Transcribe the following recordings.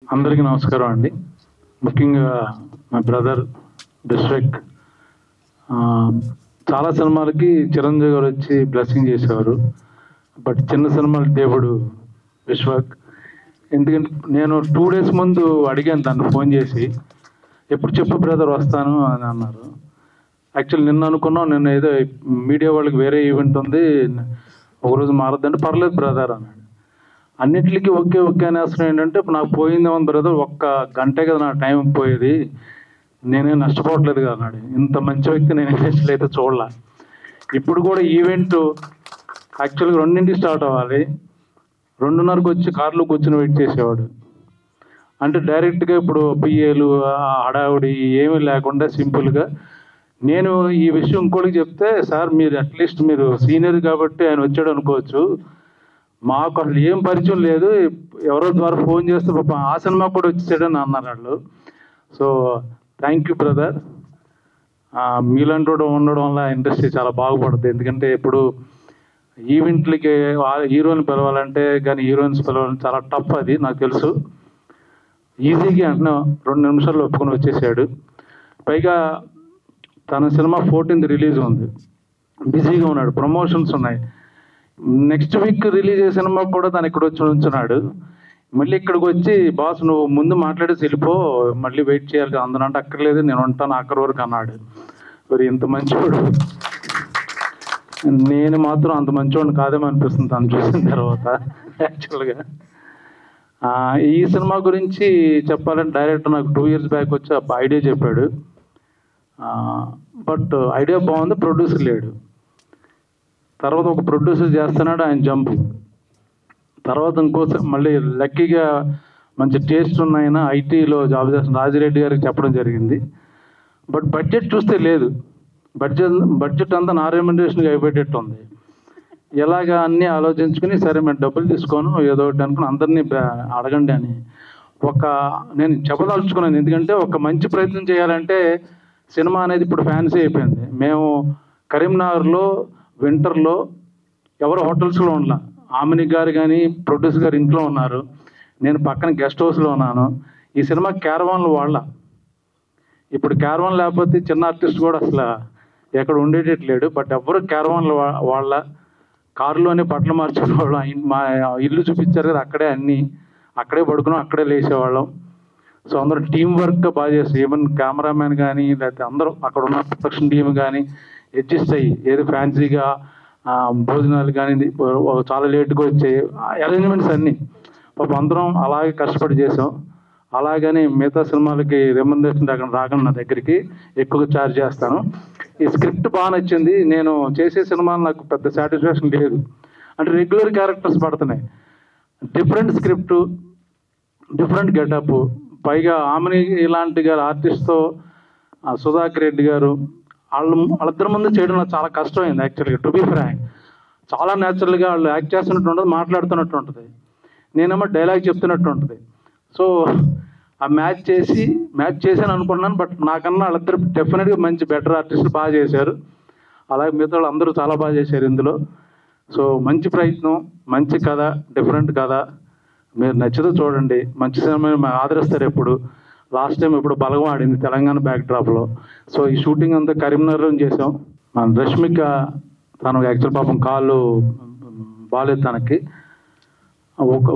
అందరికీ నమస్కారం అండి. ముఖ్యంగా మా బ్రదర్ డిస్ట్రిక్ట్ చాలా సినిమాలకి చిరంజీవి గారు వచ్చి బ్లెస్సింగ్ చేసేవారు. బట్ చిన్న సినిమాల దేవుడు విశ్వక్. ఎందుకంటే నేను 2 days ముందు అడిగాను తను ఫోన్ చేసి, ఎప్పుడు చెప్పు బ్రదర్ వస్తాను అని అన్నారు. యాక్చువల్లీ నిన్న అనుకున్నాం, నిన్న ఏదో మీడియా వాళ్ళకి వేరే ఈవెంట్ ఉంది, ఒకరోజు మారద్దంటే పర్లేదు బ్రదర్ అన్నాడు. అన్నిటికీ ఓకే ఓకే అనేస్తాను. ఏంటంటే ఇప్పుడు నాకు పోయింది ఏమన్నా బ్రదర్, ఒక్క గంటే కదా నా టైం పోయేది, నేనేం నష్టపోవట్లేదు కదా అన్నాడు. ఇంత మంచి వ్యక్తి నేను ఇండస్ట్రీలో అయితే చూడలే. ఇప్పుడు కూడా ఈవెంట్ యాక్చువల్గా 2ంటికి స్టార్ట్ అవ్వాలి, 2:30కి వచ్చి కార్లో కూర్చొని వెయిట్ చేసేవాడు. అంటే డైరెక్ట్గా ఇప్పుడు పిఏలు హడావుడి ఏమీ లేకుండా సింపుల్గా. నేను ఈ విషయం ఇంకోటికి చెప్తే, సార్ మీరు అట్లీస్ట్ మీరు సీనియర్ కాబట్టి ఆయన వచ్చాడు అనుకోవచ్చు, మాకు అసలు ఏం పరిచయం లేదు, ఎవరో ద్వారా ఫోన్ చేస్తే పాప ఆ సినిమా కూడా వచ్చేసాడని అన్నారు వాళ్ళు. So thank you brother. మీలాంటి ఉండడం వల్ల ఇండస్ట్రీ చాలా బాగుపడుతుంది. ఎందుకంటే ఇప్పుడు ఈవెంట్లకి హీరోని పిలవాలంటే కానీ హీరోయిన్స్ పిలవాలంటే చాలా టఫ్, అది నాకు తెలుసు. ఈజీగా అంటే 2 నిమిషాల్లో ఒప్పుకొని వచ్చేసాడు. పైగా తన సినిమా 14th రిలీజ్ ఉంది, బిజీగా ఉన్నాడు, ప్రమోషన్స్ ఉన్నాయి. నెక్స్ట్ వీక్ రిలీజ్ అయ్యే సినిమా కూడా తను ఇక్కడ వచ్చి ఉంచున్నాడు. మళ్ళీ ఇక్కడికి వచ్చి బాస్ నువ్వు ముందు మాట్లాడేసి వెళ్ళిపో, మళ్ళీ వెయిట్ చేయాలి కదా అందరంటే, అక్కర్లేదు నేను ఉంటాను ఆఖరి వరకు అన్నాడు. మరి ఇంత మంచివాడు, నేను మాత్రం అంత మంచివాడిని కాదేమో అనిపిస్తుంది తను చూసిన తర్వాత. యాక్చువల్గా ఈ సినిమా గురించి చెప్పాలంటే డైరెక్టర్ నాకు 2 years బ్యాక్ వచ్చి ఐడియా చెప్పాడు. బట్ ఐడియా బాగుంది, ప్రొడ్యూసర్ లేడు. తర్వాత ఒక ప్రొడ్యూసర్ చేస్తున్నాడు, ఆయన జంప్. తర్వాత ఇంకోసం మళ్ళీ లక్కీగా మంచి టేస్ట్ ఉన్నాయన ఐటీలో జాబ్ చేస్తున్న రాజిరెడ్డి గారికి చెప్పడం జరిగింది. బట్ బడ్జెట్ చూస్తే లేదు, బడ్జెట్ అంతా నా రెమ్యునరేషన్కి అయిపోయేటట్టు ఉంది. ఎలాగా అన్నీ ఆలోచించుకుని సరే మేము డబ్బులు తీసుకోను ఏదో ఒకటి అనుకుని అందరినీ అడగండి అని నేను చెప్పదలుచుకున్నాను. ఎందుకంటే ఒక మంచి ప్రయత్నం చేయాలంటే సినిమా అనేది ఇప్పుడు ఫ్యాన్సీ అయిపోయింది. మేము కరీంనగర్లో వింటర్లో ఎవరు హోటల్స్లో ఉండాల, ఆమెని గారు కానీ ప్రొడ్యూసర్ గారు ఇంట్లో ఉన్నారు, నేను పక్కన గెస్ట్ హౌస్లో ఉన్నాను. ఈ సినిమా క్యారవాన్లు వాళ్ళ, ఇప్పుడు క్యారవాన్ లేకపోతే చిన్న ఆర్టిస్ట్ కూడా అసలు ఎక్కడ ఉండేటట్లేడు. బట్ ఎవరు క్యారవాన్లు వాళ్ళ, కారులోనే బట్టలు మార్చేవాళ్ళం. మా ఇల్లు చూపించారు కదా, అక్కడే అన్నీ, అక్కడే పడుకున్నాం, అక్కడే లేచేవాళ్ళం. సో అందరూ టీం వర్క్గా బాగా చేస్తారు. ఈవెన్ కెమెరామ్యాన్ కానీ లేకపోతే అందరూ అక్కడ ఉన్న ప్రొడక్షన్ టీం కానీ అడ్జస్ట్ అయ్యి, ఏదో ఫ్యాన్సీగా భోజనాలు కానీ చాలా లేట్గా వచ్చాయి అరేంజ్మెంట్స్ అన్నీ పాపం అందరం అలాగే కష్టపడి చేసాం. అలాగని మిగతా సినిమాలకి రెమ్యునరేషన్ రాకుండా నా దగ్గరికి ఎక్కువగా ఛార్జ్ చేస్తాను. ఈ స్క్రిప్ట్ బాగా నచ్చింది. నేను చేసే సినిమాలు నాకు పెద్ద సాటిస్ఫాక్షన్ లేదు, అంటే రెగ్యులర్ క్యారెక్టర్స్ పడుతున్నాయి, డిఫరెంట్ స్క్రిప్టు, డిఫరెంట్ గెటప్. పైగా ఆమెని ఇలాంటి గారు ఆర్టిస్ట్తో సుధాకర్ రెడ్డి గారు వాళ్ళిద్దరి ముందు చేయడం నాకు చాలా కష్టమైంది. యాక్చువల్గా టు బీ ఫ్రాంక్, చాలా న్యాచురల్గా వాళ్ళు యాక్ట్ చేస్తున్నట్టు ఉంటుంది, మాట్లాడుతున్నట్టు ఉంటుంది, నేనేమో డైలాగ్ చెప్తున్నట్టు ఉంటుంది. సో ఆ మ్యాచ్ చేశాను అనుకున్నాను. బట్ నాకన్నా వాళ్ళిద్దరు డెఫినెట్గా మంచి బెటర్ ఆర్టిస్టులు బాగా చేశారు. అలాగే మిగతా వాళ్ళు అందరూ చాలా బాగా చేశారు ఇందులో. సో మంచి ప్రయత్నం, మంచి కథ, డిఫరెంట్ కథ. మీరు నచ్చితే చూడండి, మంచి సినిమా ఆదరిస్తారు. ఎప్పుడు లాస్ట్ టైం ఇప్పుడు బలగం ఆడింది తెలంగాణ బ్యాక్డ్రాప్లో. సో ఈ షూటింగ్ అంతా కరీంనగర్లో చేసాం. మన రష్మిక తను యాక్చువల్ పాపం కాళ్ళు బాగాలేదు, తనకి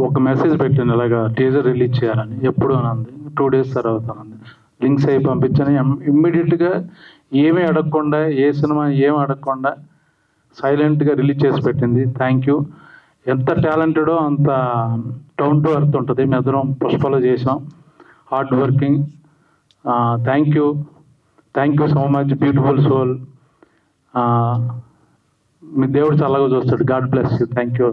ఒక మెసేజ్ పెట్టాను ఇలాగా టీజర్ రిలీజ్ చేయాలని, ఎప్పుడు అని అంది. 2 days తర్వాత అంది, లింక్స్ అవి పంపించని ఇమ్మీడియట్గా ఏమీ అడగకుండా, ఏ సినిమా ఏమి అడగకుండా సైలెంట్గా రిలీజ్ చేసి పెట్టింది. Thank you. ఎంత టాలెంటెడో అంత డౌన్ టు ఎర్త్ ఉంటుంది. మేమిద్దరం పుష్పలో చేసాం, hard working. Thank you so much, beautiful soul. మీ దేవుడు చల్లగా చూస్తాడు. God bless you. Thank you.